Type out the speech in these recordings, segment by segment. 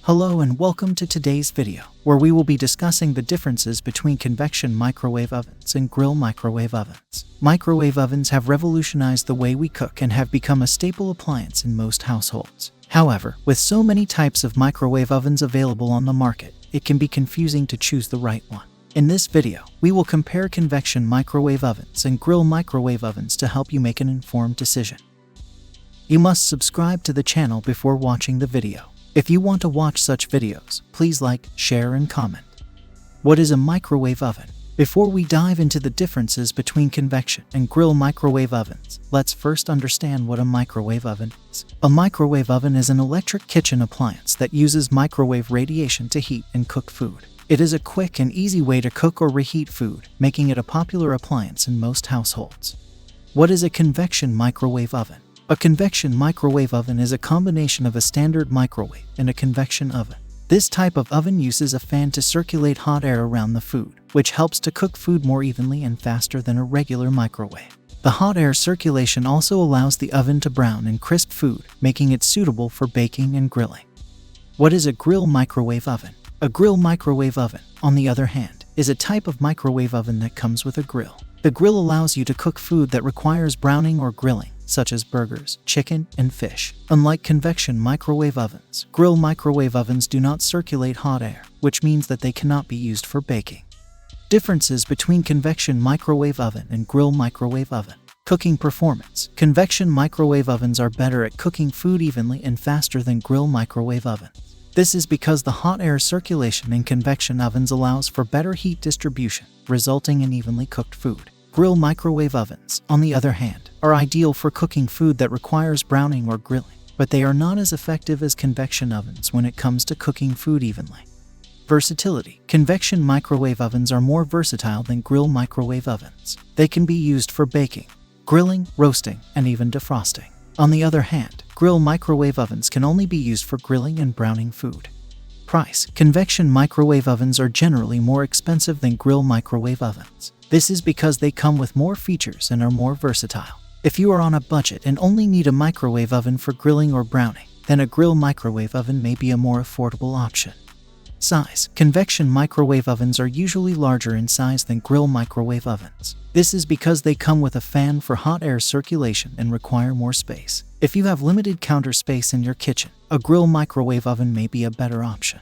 Hello and welcome to today's video, where we will be discussing the differences between convection microwave ovens and grill microwave ovens. Microwave ovens have revolutionized the way we cook and have become a staple appliance in most households. However, with so many types of microwave ovens available on the market, it can be confusing to choose the right one. In this video, we will compare convection microwave ovens and grill microwave ovens to help you make an informed decision. You must subscribe to the channel before watching the video. If you want to watch such videos, please like, share, and comment. What is a microwave oven? Before we dive into the differences between convection and grill microwave ovens, let's first understand what a microwave oven is. A microwave oven is an electric kitchen appliance that uses microwave radiation to heat and cook food. It is a quick and easy way to cook or reheat food, making it a popular appliance in most households. What is a convection microwave oven? A convection microwave oven is a combination of a standard microwave and a convection oven. This type of oven uses a fan to circulate hot air around the food, which helps to cook food more evenly and faster than a regular microwave. The hot air circulation also allows the oven to brown and crisp food, making it suitable for baking and grilling. What is a grill microwave oven? A grill microwave oven, on the other hand, is a type of microwave oven that comes with a grill. The grill allows you to cook food that requires browning or grilling, such as burgers, chicken, and fish. Unlike convection microwave ovens, grill microwave ovens do not circulate hot air, which means that they cannot be used for baking. Differences between convection microwave oven and grill microwave oven. Cooking performance. Convection microwave ovens are better at cooking food evenly and faster than grill microwave ovens. This is because the hot air circulation in convection ovens allows for better heat distribution, resulting in evenly cooked food. Grill microwave ovens, on the other hand, are ideal for cooking food that requires browning or grilling, but they are not as effective as convection ovens when it comes to cooking food evenly. Versatility. Convection microwave ovens are more versatile than grill microwave ovens. They can be used for baking, grilling, roasting, and even defrosting. On the other hand, grill microwave ovens can only be used for grilling and browning food. Price. Convection microwave ovens are generally more expensive than grill microwave ovens. This is because they come with more features and are more versatile. If you are on a budget and only need a microwave oven for grilling or browning, then a grill microwave oven may be a more affordable option. Size. Convection microwave ovens are usually larger in size than grill microwave ovens. This is because they come with a fan for hot air circulation and require more space. If you have limited counter space in your kitchen, a grill microwave oven may be a better option.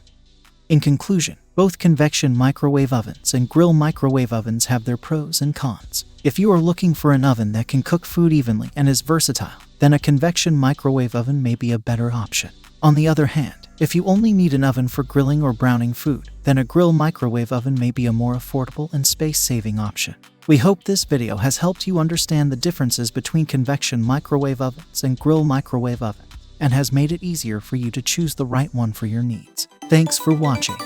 In conclusion, both convection microwave ovens and grill microwave ovens have their pros and cons. If you are looking for an oven that can cook food evenly and is versatile, then a convection microwave oven may be a better option. On the other hand, if you only need an oven for grilling or browning food, then a grill microwave oven may be a more affordable and space-saving option. We hope this video has helped you understand the differences between convection microwave ovens and grill microwave ovens, and has made it easier for you to choose the right one for your needs. Thanks for watching.